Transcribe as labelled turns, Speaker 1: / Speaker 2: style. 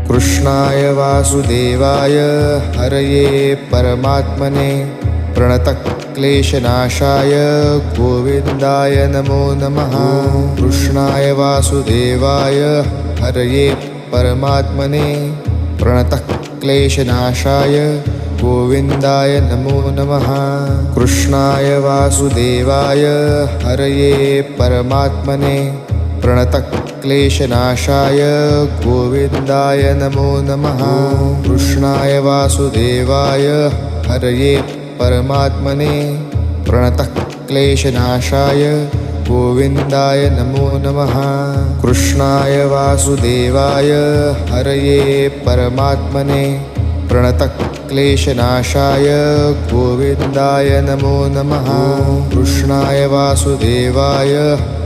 Speaker 1: कृष्णाय वासुदेवाय हरये परमात्मने प्रणतक्लेशनाशाय गोविन्दाय नमो नमः। कृष्णाय वासुदेवाय हरये परमात्मने प्रणतक्लेशनाशाय गोविन्दाय नमो नमः। कृष्णाय वासुदेवाय हरये परमात्मने प्रणतक्लेशनाशाय गोविन्दाय नमो नमः। कृष्णाय वासुदेवाय हरये परमात्मने प्रणतक्लेशनाशाय गोविन्दाय नमो नमः। कृष्णाय वासुदेवाय हरये परमात्मने प्रणतक्लेशनाशाय गोविन्दाय नमो नमः। कृष्णाय वासुदेवाय